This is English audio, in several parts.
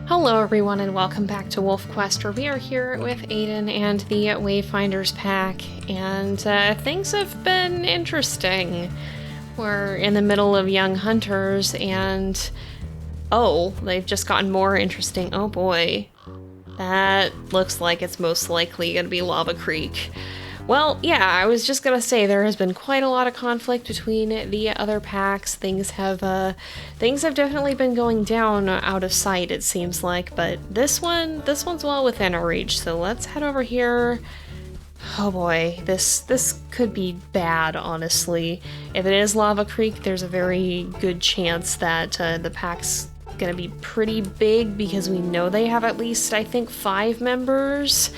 Hello everyone and welcome back to WolfQuest, where we are here with Aden and the Wayfinders pack, and things have been interesting. We're in the middle of young hunters and oh, they've just gotten more interesting. Oh boy. That looks like it's most likely gonna be Lava Creek. Well, yeah, I was just gonna say there has been quite a lot of conflict between the other packs. Things have definitely been going down out of sight, it seems like, but this one's well within our reach. So let's head over here. Oh boy, this could be bad, honestly. If it is Lava Creek, there's a very good chance that the pack's gonna be pretty big because we know they have at least, I think, 5 members.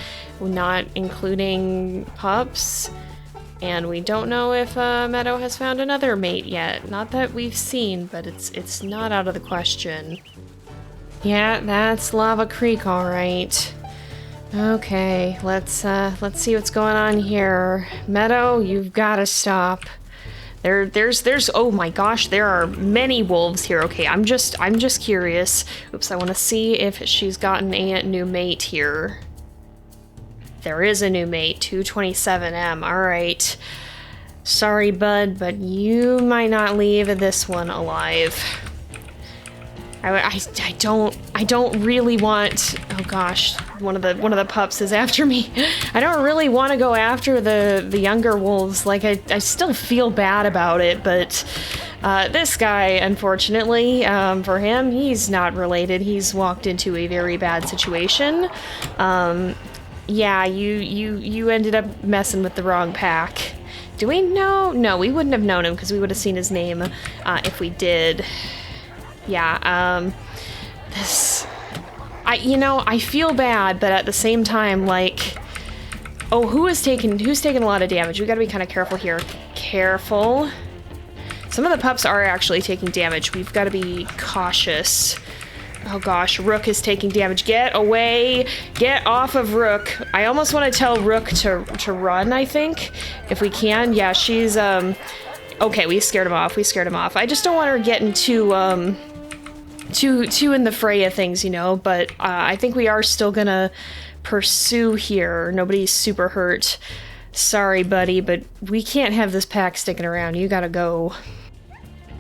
Not including pups, and we don't know if Meadow has found another mate yet. Not that we've seen, but it's not out of the question. Yeah, that's Lava Creek, all right. Okay, let's see what's going on here. Meadow, you've got to stop. There's oh my gosh, there are many wolves here. Okay, I'm just curious. Oops, I want to see if she's gotten a new mate here. There is a new mate, 227M. Alright. Sorry, bud, but you might not leave this one alive. I don't really want... Oh gosh, one of the pups is after me. I don't really want to go after the younger wolves. Like, I still feel bad about it, but this guy, unfortunately, for him, he's not related. He's walked into a very bad situation. Yeah, you ended up messing with the wrong pack. Do we know? No, we wouldn't have known him because we would have seen his name if we did. Yeah, I feel bad, but at the same time, like, oh, who's taking a lot of damage? We gotta be kind of careful here. Careful. Some of the pups are actually taking damage. We've got to be cautious. Oh gosh, Rook is taking damage. Get away! Get off of Rook! I almost want to tell Rook to run, I think, if we can. Yeah, she's, okay, we scared him off. I just don't want her getting too in the fray of things, you know, but I think we are still gonna pursue here. Nobody's super hurt. Sorry, buddy, but we can't have this pack sticking around. You gotta go.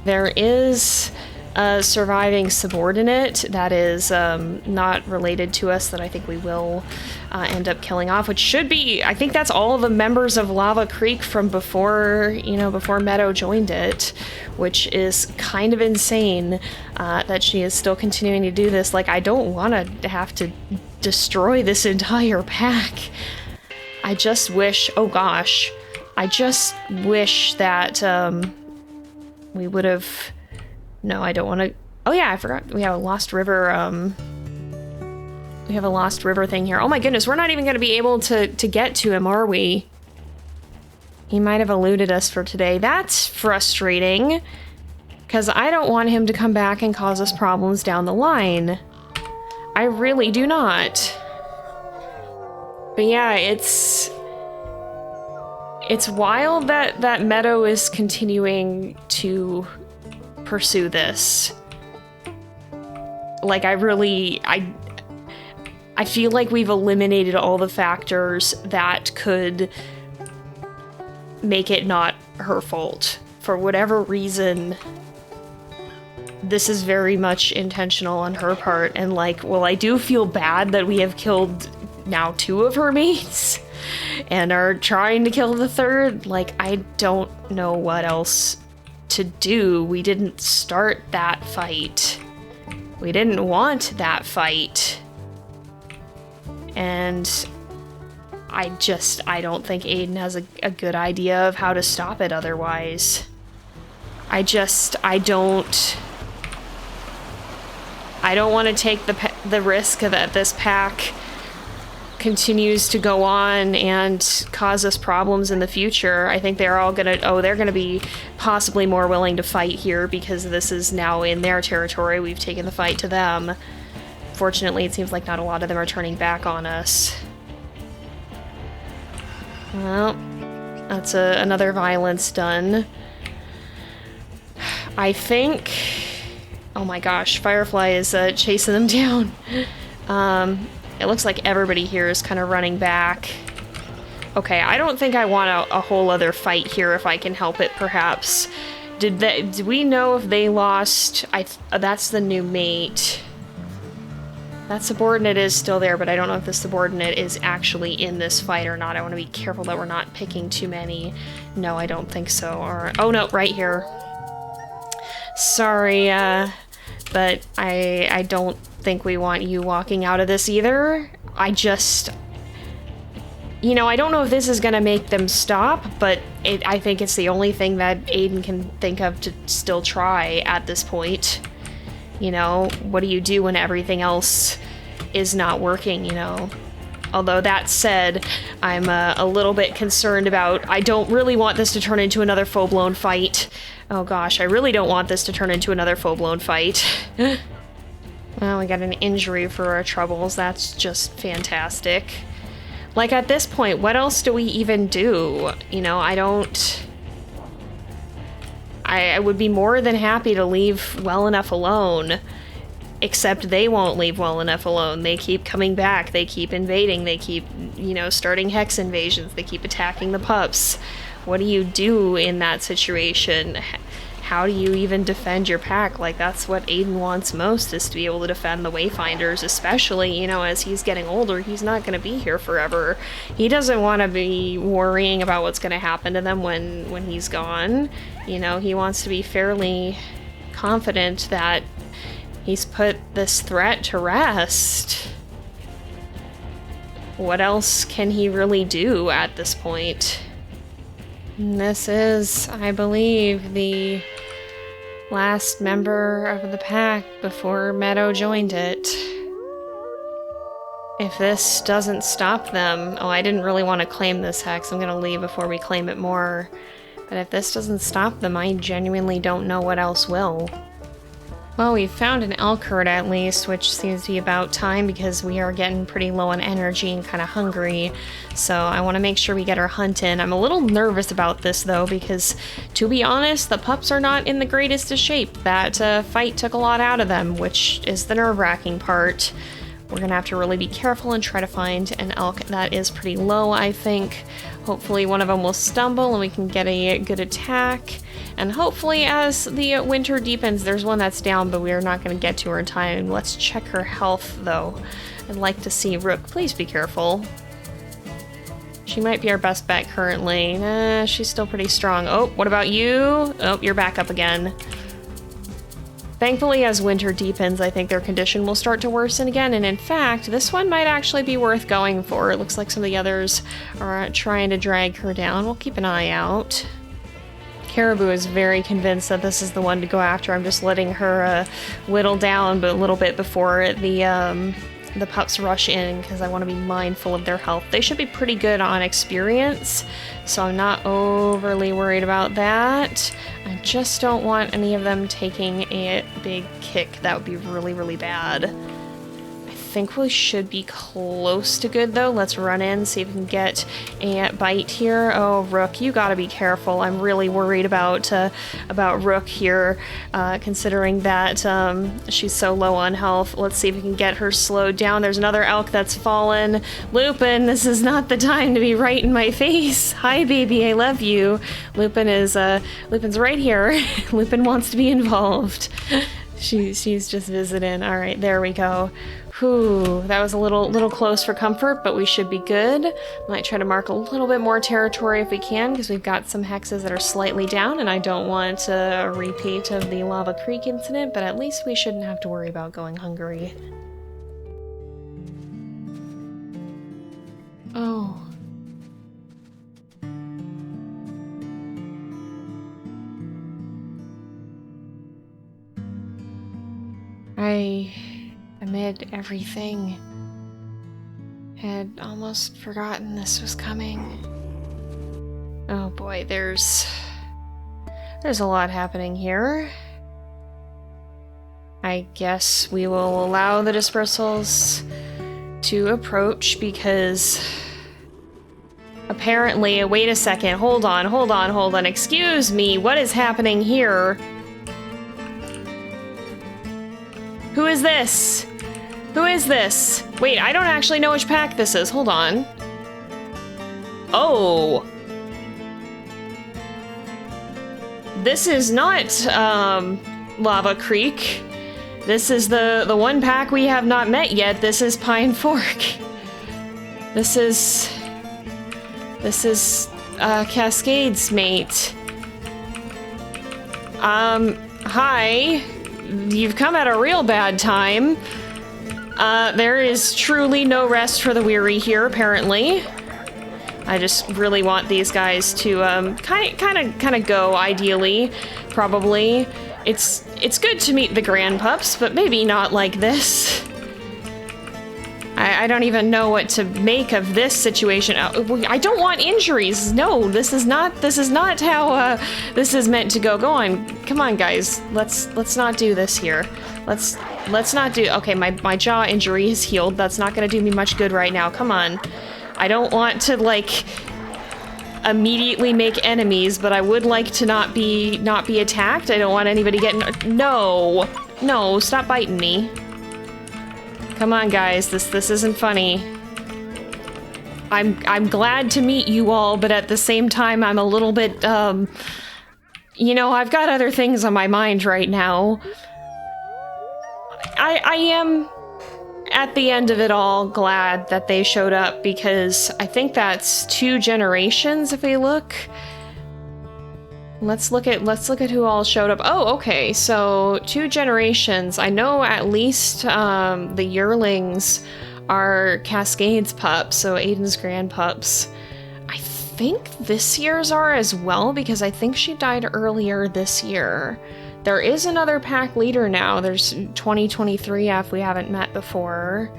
There is a surviving Subordinate that is not related to us that I think we will end up killing off, which should be, I think that's all the members of Lava Creek from before, you know, before Meadow joined it, which is kind of insane that she is still continuing to do this. Like, I don't want to have to destroy this entire pack. I just wish, oh gosh, I just wish that we would have... No, I don't want to... Oh yeah, I forgot. We have a Lost River, we have a Lost River thing here. Oh my goodness, we're not even going to be able to get to him, are we? He might have eluded us for today. That's frustrating, because I don't want him to come back and cause us problems down the line. I really do not. But yeah, it's wild that Meadow is continuing to pursue this. Like, I feel like we've eliminated all the factors that could make it not her fault. For whatever reason, this is very much intentional on her part, and like, well, I do feel bad that we have killed now 2 of her mates and are trying to kill the 3rd. Like, I don't know what else to do. We didn't start that fight. We didn't want that fight. And I don't think Aiden has a good idea of how to stop it otherwise. I don't want to take the risk that this pack continues to go on and cause us problems in the future. I think they're all gonna, they're gonna be possibly more willing to fight here because this is now in their territory. We've taken the fight to them. Fortunately, it seems like not a lot of them are turning back on us. Well, that's another violence done. I think Oh my gosh, Firefly is chasing them down. It looks like everybody here is kind of running back. Okay, I don't think I want a whole other fight here if I can help it, perhaps. Did we know if they lost? That's the new mate. That subordinate is still there, but I don't know if the subordinate is actually in this fight or not. I want to be careful that we're not picking too many. No, I don't think so. Or, oh no, right here. Sorry, but I don't think we want you walking out of this either. I just... You know, I don't know if this is gonna make them stop, but I think it's the only thing that Aiden can think of to still try at this point. You know, what do you do when everything else is not working, you know? Although that said, I'm a little bit concerned about... I don't really want this to turn into another full-blown fight. Oh gosh, I really don't want this to turn into another full-blown fight. Well, we got an injury for our troubles. That's just fantastic. Like, at this point, what else do we even do? You know, I don't... I would be more than happy to leave well enough alone, except they won't leave well enough alone. They keep coming back, they keep invading, they keep, you know, starting hex invasions, they keep attacking the pups. What do you do in that situation? How do you even defend your pack? Like, that's what Aiden wants most, is to be able to defend the Wayfinders, especially, you know, as he's getting older. He's not going to be here forever. He doesn't want to be worrying about what's going to happen to them when he's gone. You know, he wants to be fairly confident that he's put this threat to rest. What else can he really do at this point? And this is, I believe, the last member of the pack before Meadow joined it. If this doesn't stop them... Oh, I didn't really want to claim this hex. I'm gonna leave before we claim it more. But if this doesn't stop them, I genuinely don't know what else will. Well, we've found an elk herd at least, which seems to be about time because we are getting pretty low on energy and kind of hungry. So I want to make sure we get our hunt in. I'm a little nervous about this though because, to be honest, the pups are not in the greatest of shape. That fight took a lot out of them, which is the nerve-wracking part. We're gonna have to really be careful and try to find an elk that is pretty low, I think. Hopefully one of them will stumble and we can get a good attack. And hopefully as the winter deepens, there's one that's down, but we are not going to get to her in time. Let's check her health, though. I'd like to see Rook. Please be careful. She might be our best bet currently. She's still pretty strong. Oh, what about you? Oh, you're back up again. Thankfully, as winter deepens, I think their condition will start to worsen again, and in fact, this one might actually be worth going for. It looks like some of the others are trying to drag her down. We'll keep an eye out. Caribou is very convinced that this is the one to go after. I'm just letting her whittle down but a little bit before the pups rush in because I want to be mindful of their health. They should be pretty good on experience, so I'm not overly worried about that. I just don't want any of them taking a big kick. That would be really, really bad. I think we should be close to good though. Let's run in, see if we can get a bite here. Oh, Rook, you gotta be careful. I'm really worried about Rook here, considering that she's so low on health. Let's see if we can get her slowed down. There's another elk that's fallen. Lupin, this is not the time to be right in my face. Hi, baby, I love you. Lupin's right here. Lupin wants to be involved. She's just visiting. All right, there we go. Whew, that was a little close for comfort, but we should be good. Might try to mark a little bit more territory if we can, because we've got some hexes that are slightly down, and I don't want a repeat of the Lava Creek incident, but at least we shouldn't have to worry about going hungry. Oh. Amid everything, had almost forgotten this was coming. Oh boy, there's a lot happening here. I guess we will allow the dispersals to approach because apparently, wait a second, hold on, excuse me, what is happening here? Who is this? Who is this? Wait, I don't actually know which pack this is. Hold on. Oh. This is not, Lava Creek. This is the one pack we have not met yet. This is Pine Fork. This is Cascade's mate. Hi. You've come at a real bad time. There is truly no rest for the weary here, apparently. I just really want these guys to, kind of go, ideally, probably. It's good to meet the grandpups, but maybe not like this. I don't even know what to make of this situation. I don't want injuries. No, this is not how this is meant to go. Go on, come on, guys. Let's not do this here. Let's not do. Okay, my jaw injury is healed. That's not gonna do me much good right now. Come on. I don't want to like immediately make enemies, but I would like to not be attacked. I don't want anybody getting. No, stop biting me. Come on, guys, this isn't funny. I'm glad to meet you all, but at the same time, I'm a little bit, you know, I've got other things on my mind right now. I am, at the end of it all, glad that they showed up, because I think that's 2 generations if we look. Let's look at who all showed up. Oh, okay, so 2 generations. I know at least the yearlings are Cascade's pups, so Aiden's grandpups. I think this year's are as well, because I think she died earlier this year. There is another pack leader now. There's 2023 if we haven't met before.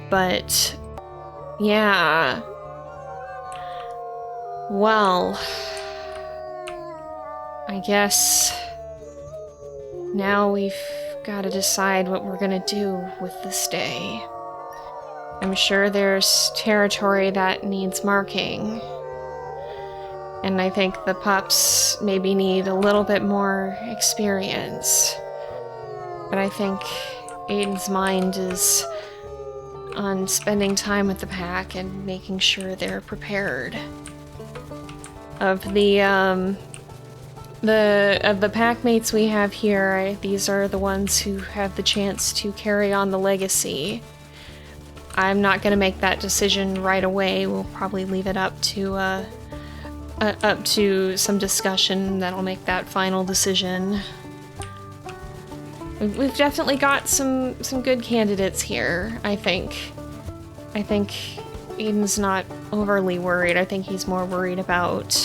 But yeah. Well, I guess now we've got to decide what we're gonna do with this day. I'm sure there's territory that needs marking. And I think the pups maybe need a little bit more experience. But I think Aiden's mind is on spending time with the pack and making sure they're prepared. Of the pack mates we have here, these are the ones who have the chance to carry on the legacy. I'm not going to make that decision right away. We'll probably leave it up to some discussion that'll make that final decision. We've definitely got some good candidates here, I think. I think Aiden's not overly worried. I think he's more worried about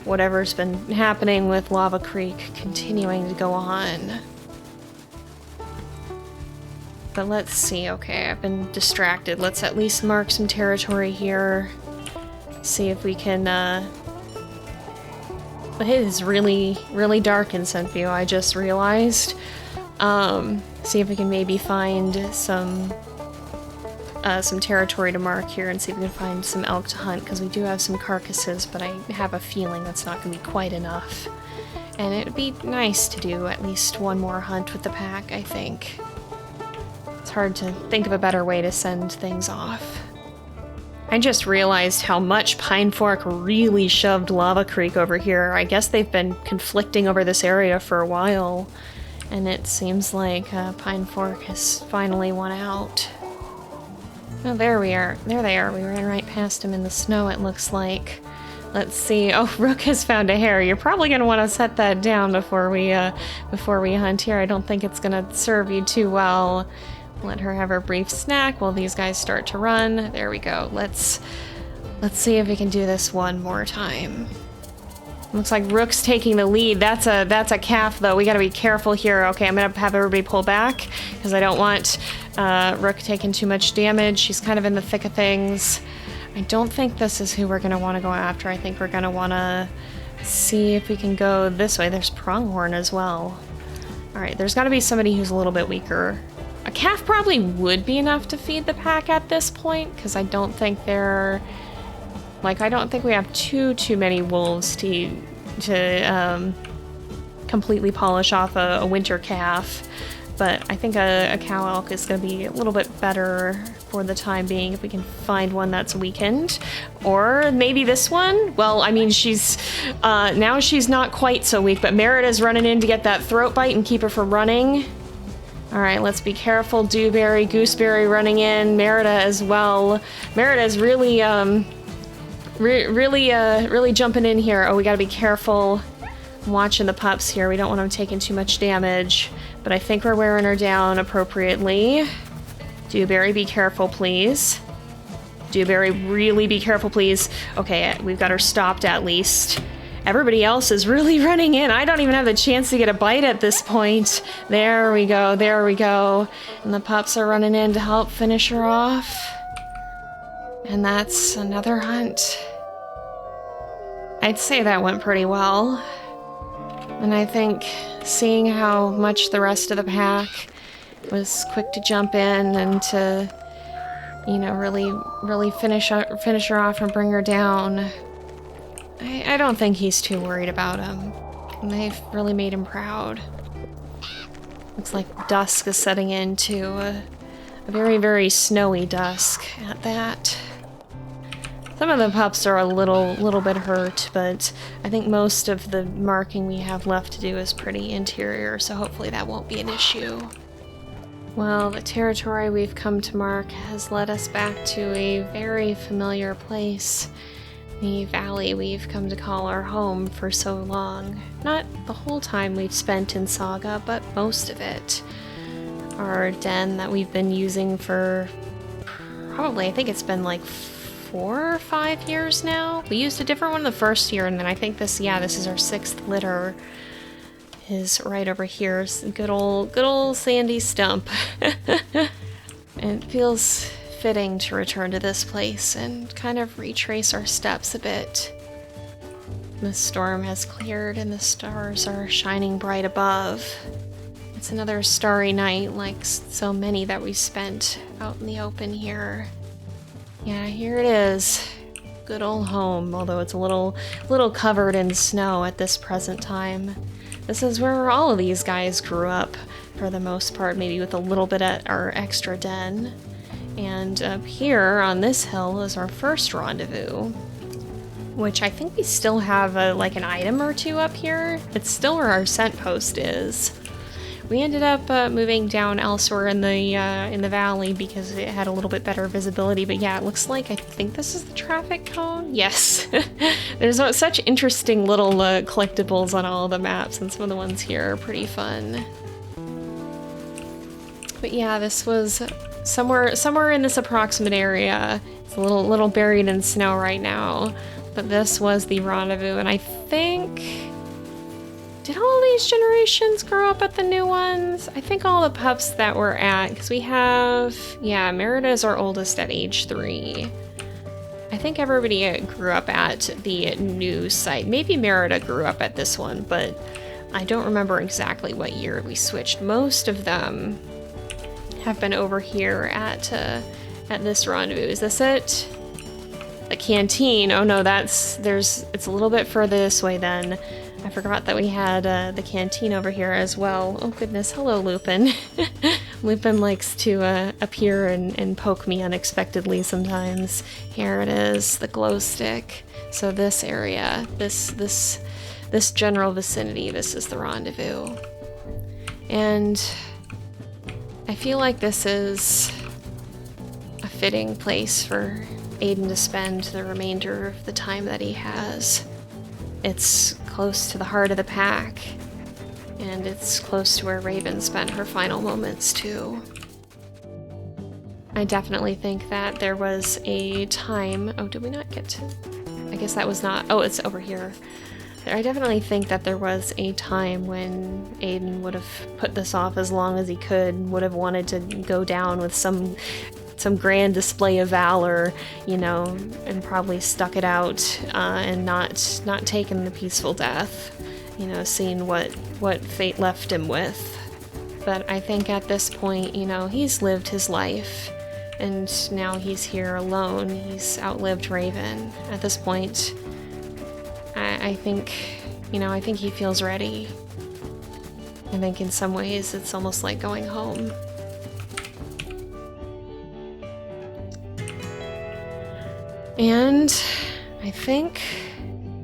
whatever's been happening with Lava Creek continuing to go on. But let's see. Okay, I've been distracted. Let's at least mark some territory here. See if we can, It is really, really dark in Sunview, I just realized. See if we can maybe find some territory to mark here and see if we can find some elk to hunt, because we do have some carcasses, but I have a feeling that's not going to be quite enough. And it would be nice to do at least one more hunt with the pack, I think. It's hard to think of a better way to send things off. I just realized how much Pine Fork really shoved Lava Creek over here. I guess they've been conflicting over this area for a while, and it seems like Pine Fork has finally won out. Oh, there we are. There they are. We ran right past them in the snow, it looks like. Let's see. Oh, Rook has found a hare. You're probably going to want to set that down before we hunt here. I don't think it's going to serve you too well. Let her have her brief snack while these guys start to run. There we go. Let's see if we can do this one more time. Looks like Rook's taking the lead. That's a calf, though. We gotta be careful here. Okay, I'm gonna have everybody pull back because I don't want Rook taking too much damage. She's kind of in the thick of things. I don't think this is who we're gonna want to go after. I think we're gonna want to see if we can go this way. There's Pronghorn as well. All right, there's got to be somebody who's a little bit weaker. A calf probably would be enough to feed the pack at this point, because I don't think they're... Like, I don't think we have too many wolves to completely polish off a winter calf. but I think a cow elk is going to be a little bit better for the time being if we can find one that's weakened. Or maybe this one? Well, I mean, she's, now she's not quite so weak, but Merida's running in to get that throat bite and keep her from running. All right, let's be careful. Dewberry, Gooseberry running in, Merida as well. Merida's really, really jumping in here. Oh, we gotta be careful. I'm watching the pups here. We don't want them taking too much damage, but I think we're wearing her down appropriately. Dewberry, be careful, please. Dewberry, really be careful, please. Okay, we've got her stopped at least. Everybody else is really running in. I don't even have the chance to get a bite at this point. There we go, there we go. And the pups are running in to help finish her off. And that's another hunt. I'd say that went pretty well. And I think seeing how much the rest of the pack was quick to jump in and to, you know, really finish her off and bring her down, I don't think he's too worried about him. And they've really made him proud. Looks like dusk is setting into a very, very snowy dusk at that. Some of the pups are a little bit hurt, but I think most of the marking we have left to do is pretty interior, so hopefully that won't be an issue. Well, the territory we've come to mark has led us back to a very familiar place. The valley we've come to call our home for so long. Not the whole time we've spent in Saga, but most of it. Our den that we've been using for probably, I think it's been like 4 or 5 years now. We used a different one the first year, and then I think this is our 6th litter. Is right over here. Good old sandy stump. And it feels fitting to return to this place and kind of retrace our steps a bit. The storm has cleared and the stars are shining bright above. It's another starry night like so many that we spent out in the open here. Yeah, here it is. Good old home, although it's a little covered in snow at this present time. This is where all of these guys grew up, for the most part, maybe with a little bit at our extra den. And up here on this hill is our first rendezvous, which I think we still have like an item or two up here. It's still where our scent post is. We ended up moving down elsewhere in the valley because it had a little bit better visibility. But yeah, it looks like I think this is the traffic cone. Yes, there's such interesting little collectibles on all the maps, and some of the ones here are pretty fun. But yeah, this was somewhere in this approximate area. It's a little buried in snow right now, but this was the rendezvous, and I think, did all these generations grow up at the new ones? I think all the pups that we're at, because we have, yeah, Merida is our oldest at age 3. I think everybody grew up at the new site. Maybe Merida grew up at this one, but I don't remember exactly what year we switched. Most of them have been over here at this rendezvous. Is this it? The canteen. Oh no, it's a little bit further this way then. I forgot that we had the canteen over here as well. Oh goodness, hello Lupin. Lupin likes to appear and poke me unexpectedly sometimes. Here it is, the glow stick. So this area, this general vicinity, this is the rendezvous. And I feel like this is a fitting place for Aiden to spend the remainder of the time that he has. It's close to the heart of the pack, and it's close to where Raven spent her final moments too. I definitely think that there was a time... Oh, did we not get to... I guess that was not... Oh, it's over here. I definitely think that there was a time when Aiden would have put this off as long as he could, would have wanted to go down with some grand display of valor, you know, and probably stuck it out and not taken the peaceful death, you know, seeing what fate left him with. But I think at this point, you know, he's lived his life, and now he's here alone. He's outlived Raven. At this point, I think, you know, I think he feels ready. I think in some ways it's almost like going home. And I think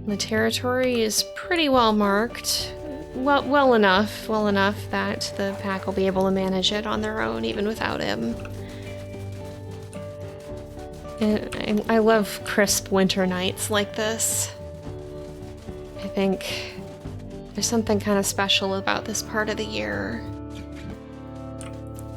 the territory is pretty well marked. Well enough that the pack will be able to manage it on their own, even without him. And I love crisp winter nights like this. I think there's something kind of special about this part of the year.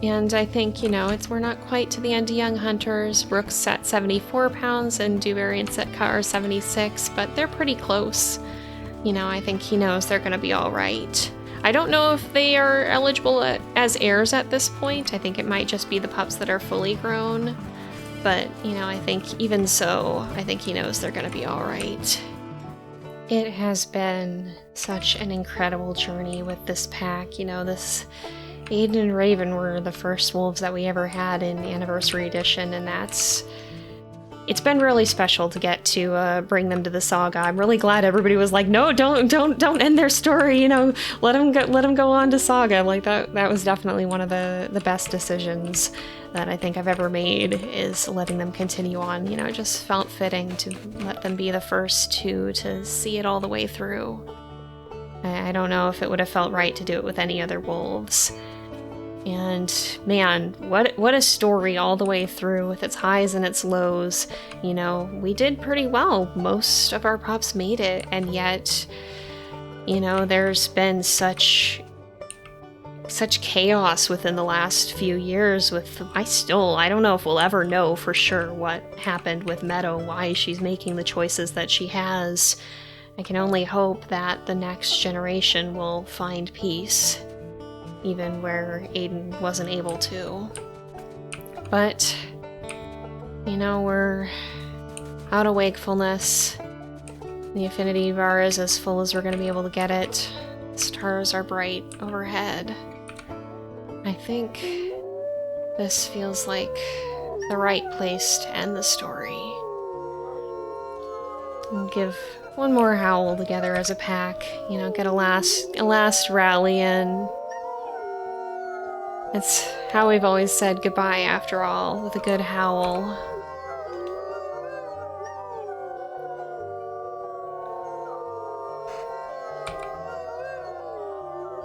And I think, you know, we're not quite to the end of Young Hunters. Rook's at 74 pounds and Dewberry and Sitka are 76, but they're pretty close. You know, I think he knows they're going to be all right. I don't know if they are eligible as heirs at this point. I think it might just be the pups that are fully grown. But, you know, I think even so, I think he knows they're going to be all right. It has been such an incredible journey with this pack. You know, this Aden and Raven were the first wolves that we ever had in Anniversary Edition, and it's been really special to get to bring them to the Saga. I'm really glad everybody was like, no, don't end their story, you know, let them go on to Saga. Like that was definitely one of the best decisions that I think I've ever made, is letting them continue on. You know, it just felt fitting to let them be the first two to see it all the way through. I don't know if it would have felt right to do it with any other wolves. And man, what a story all the way through, with its highs and its lows. You know, we did pretty well. Most of our pups made it, and yet, you know, there's been such chaos within the last few years with, I don't know if we'll ever know for sure what happened with Meadow, why she's making the choices that she has. I can only hope that the next generation will find peace, even where Aiden wasn't able to. But, you know, we're out of wakefulness. The affinity bar is as full as we're going to be able to get it. Stars are bright overhead. I think this feels like the right place to end the story. We'll give one more howl together as a pack, you know, get a last rally in. It's how we've always said goodbye, after all, with a good howl.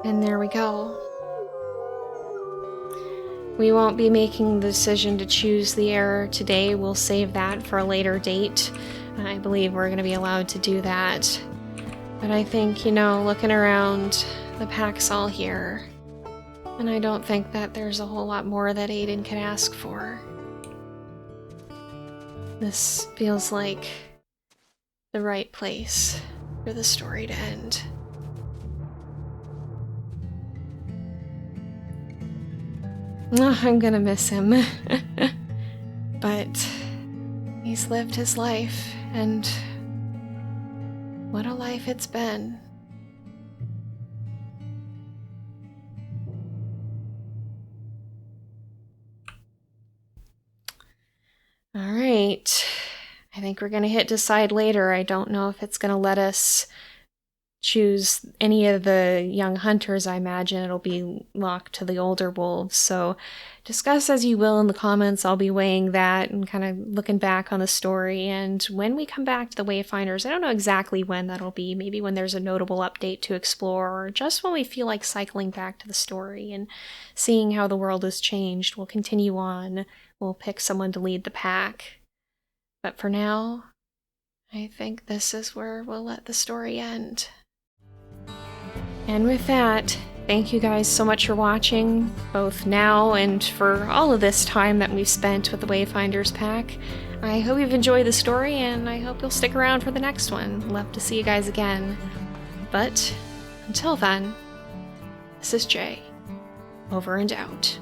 And there we go. We won't be making the decision to choose the heir today. We'll save that for a later date. I believe we're going to be allowed to do that. But I think, you know, looking around, the pack's all here. And I don't think that there's a whole lot more that Aiden can ask for. This feels like the right place for the story to end. I'm gonna miss him. But he's lived his life, and what a life it's been. Alright, I think we're gonna hit decide later. I don't know if it's gonna let us choose any of the young hunters. I imagine it'll be locked to the older wolves, so discuss as you will in the comments. I'll be weighing that and kind of looking back on the story, and when we come back to the Wayfinders, I don't know exactly when that'll be, maybe when there's a notable update to explore, or just when we feel like cycling back to the story and seeing how the world has changed. We'll continue on, we'll pick someone to lead the pack, but for now, I think this is where we'll let the story end. And with that, thank you guys so much for watching, both now and for all of this time that we've spent with the Wayfinders pack. I hope you've enjoyed the story, and I hope you'll stick around for the next one. Love to see you guys again. But until then, this is Jay, over and out.